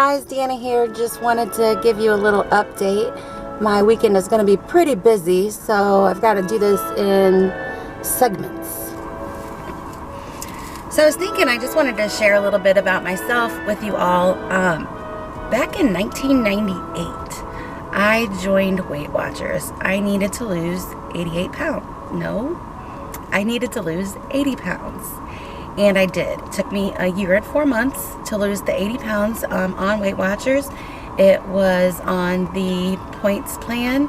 guys, Deanna here. Just wanted to give you a little update. My weekend is going to be pretty busy, so I've got to do this in segments. So I was thinking I just wanted to share a little bit about myself with you all. Back in 1998, I joined Weight Watchers. I needed to lose 88 pounds. No, I needed to lose 80 pounds. And I did. It took me a year and 4 months to lose the 80 pounds on Weight Watchers. It was on the points plan,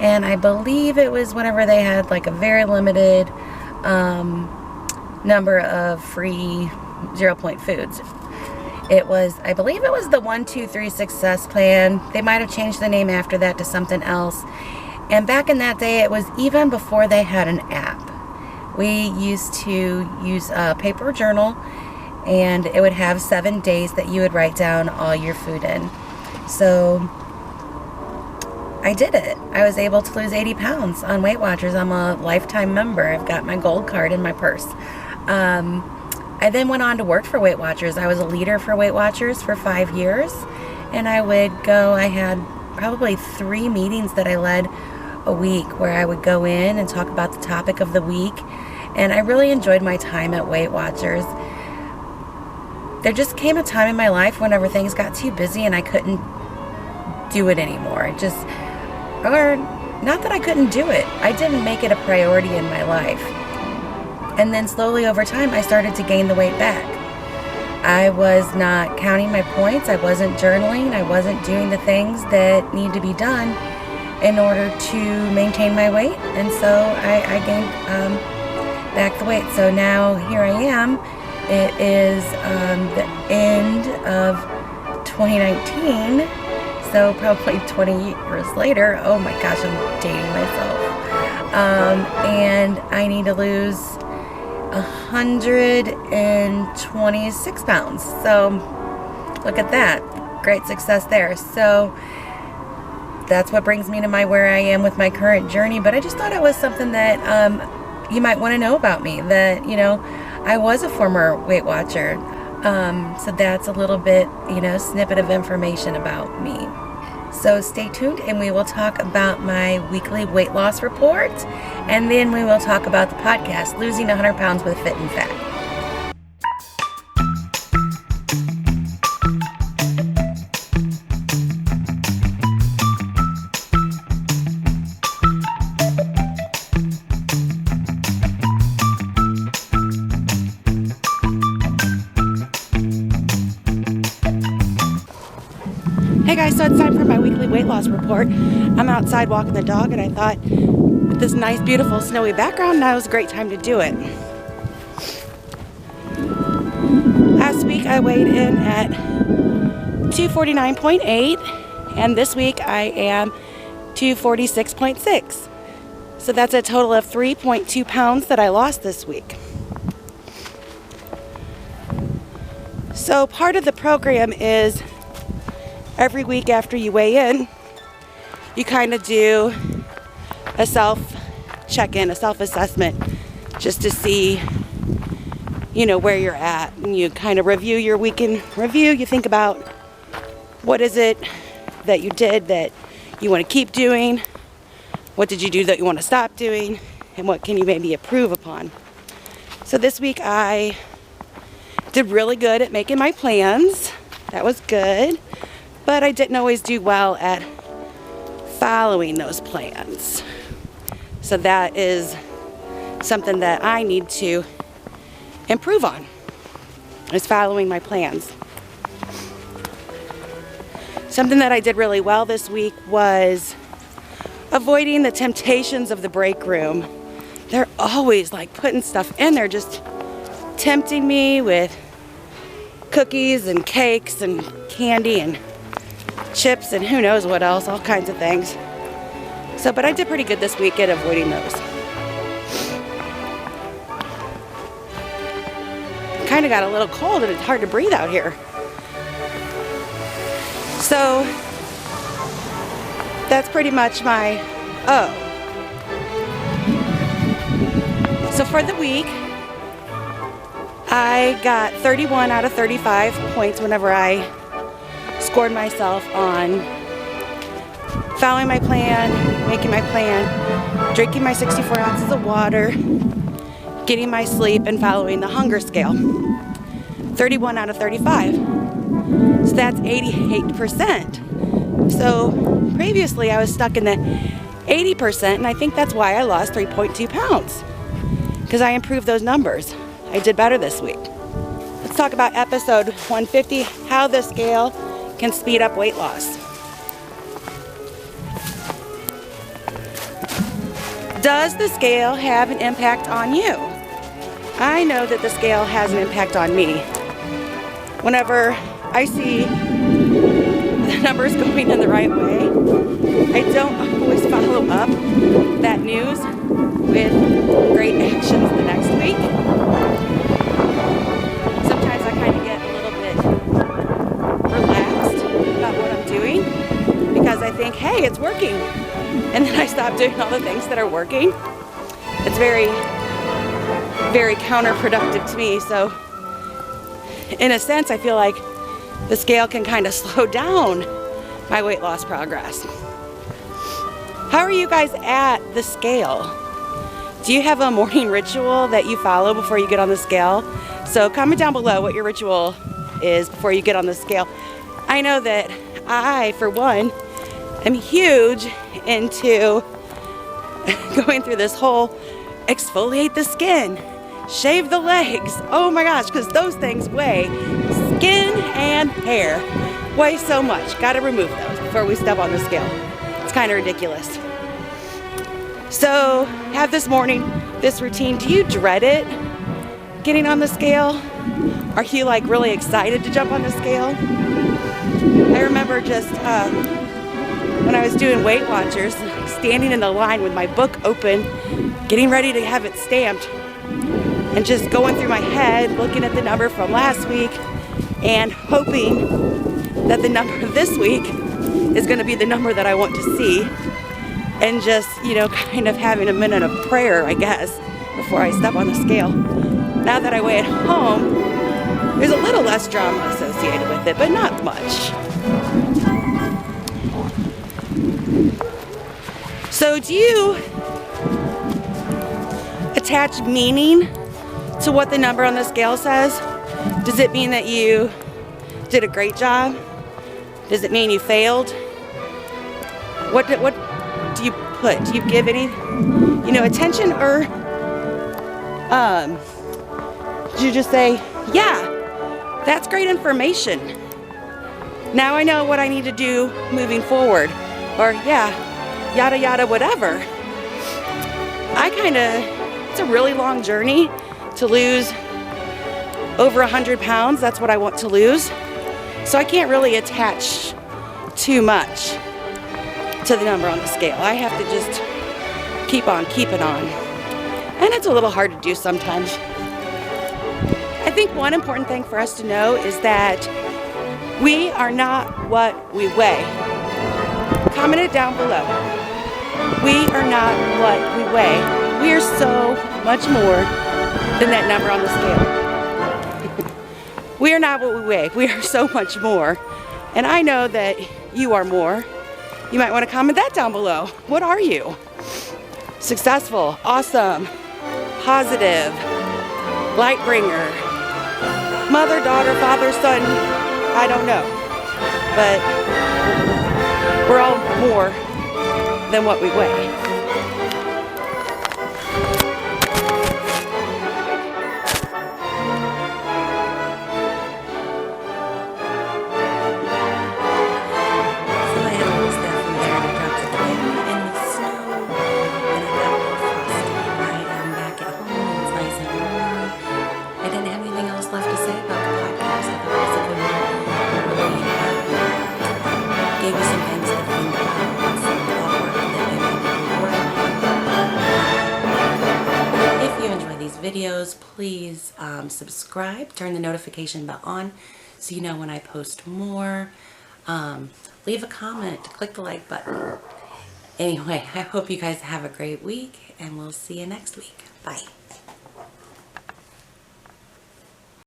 and I believe it was whenever they had like a very limited number of free 0-point foods. It was, I believe it was the 1, 2, 3 Success Plan. They might have changed the name after that to something else. And back in that day, it was even before they had an app. We used to use a paper journal, and it would have 7 days that you would write down all your food in. So I did it. I was able to lose 80 pounds on Weight Watchers. I'm a lifetime member. I've got my gold card in my purse. I then went on to work for Weight Watchers. I was a leader for Weight Watchers for 5 years, and I had probably 3 meetings that I led a week where I would go in and talk about the topic of the week. And I really enjoyed my time at Weight Watchers. There just came a time in my life whenever things got too busy and I couldn't do it anymore. Or not that I couldn't do it. I didn't make it a priority in my life. And then slowly over time, I started to gain the weight back. I was not counting my points. I wasn't journaling. I wasn't doing the things that need to be done in order to maintain my weight. And so I gained back the weight. So now here I am. It is the end of 2019. So probably 20 years later. Oh my gosh, I'm dating myself. And I need to lose 126 pounds. So look at that. Great success there. So that's what brings me to where I am with my current journey. But I just thought it was something that you might want to know about me. That, I was a former Weight Watcher. So that's a little bit, snippet of information about me. So stay tuned, and we will talk about my weekly weight loss report, and then we will talk about the podcast, Losing 100 Pounds with Phit-n-Phat. Hey guys, so it's time for my weekly weight loss report. I'm outside walking the dog, and I thought with this nice, beautiful, snowy background, now is a great time to do it. Last week I weighed in at 249.8, and this week I am 246.6. So that's a total of 3.2 pounds that I lost this week. So part of the program is every week after you weigh in, you kind of do a self-check-in, a self-assessment, just to see, where you're at. And you kind of review your week in review. You think about what is it that you did that you want to keep doing, what did you do that you want to stop doing, and what can you maybe improve upon. So this week I did really good at making my plans. That was good. But I didn't always do well at following those plans. So that is something that I need to improve on, is following my plans. Something that I did really well this week was avoiding the temptations of the break room. They're always like putting stuff in there, just tempting me with cookies and cakes and candy and chips and who knows what else, all kinds of things. So, but I did pretty good this week at avoiding those. Kind of got a little cold and it's hard to breathe out here. So that's pretty much my So for the week, I got 31 out of 35 points whenever I scored myself on following my plan, making my plan, drinking my 64 ounces of water, getting my sleep, and following the hunger scale. 31 out of 35. So that's 88%. So previously I was stuck in the 80%, and I think that's why I lost 3.2 pounds. Because I improved those numbers. I did better this week. Let's talk about episode 150, how the scale can speed up weight loss. Does the scale have an impact on you? I know that the scale has an impact on me. Whenever I see the numbers going in the right way, I don't always follow up that news with great actions the next week. Sometimes I kind of get a little bit relaxed about what I'm doing because I think, hey, it's working. And then I stop doing all the things that are working. It's very, very counterproductive to me. So in a sense, I feel like the scale can kind of slow down my weight loss progress. How are you guys at the scale? Do you have a morning ritual that you follow before you get on the scale? So comment down below what your ritual is before you get on the scale. I know that I, for one, am huge into going through this whole exfoliate the skin, shave the legs. Oh my gosh, because those things weigh, skin and hair weigh so much. Got to remove those before we step on the scale. It's kind of ridiculous. So have this morning, this routine. Do you dread it, getting on the scale? Are you like really excited to jump on the scale? I remember just when I was doing Weight Watchers, standing in the line with my book open, getting ready to have it stamped, and just going through my head, looking at the number from last week, and hoping that the number this week is going to be the number that I want to see, and just, you know, kind of having a minute of prayer, I guess, before I step on the scale. Now that I weigh at home, there's a little less drama associated with it, but not much. So do you attach meaning to what the number on the scale says? Does it mean that you did a great job? Does it mean you failed? What do you put? Do you give any, you know, attention, or do you just say, yeah, that's great information. Now I know what I need to do moving forward, or yeah, yada yada whatever. It's a really long journey to lose over 100 pounds. That's what I want to lose. So I can't really attach too much to the number on the scale. I have to just keep on keeping on. And it's a little hard to do sometimes. I think one important thing for us to know is that we are not what we weigh. Comment it down below. We are not what we weigh. We are so much more than that number on the scale. We are not what we weigh. We are so much more. And I know that you are more. You might want to comment that down below. What are you? Successful, awesome, positive, light bringer, mother, daughter, father, son, I don't know. But we're all more than what we weigh. Videos, please subscribe, turn the notification bell on so you know when I post more. Leave a comment, click the like button. Anyway, I hope you guys have a great week, and we'll see you next week. Bye.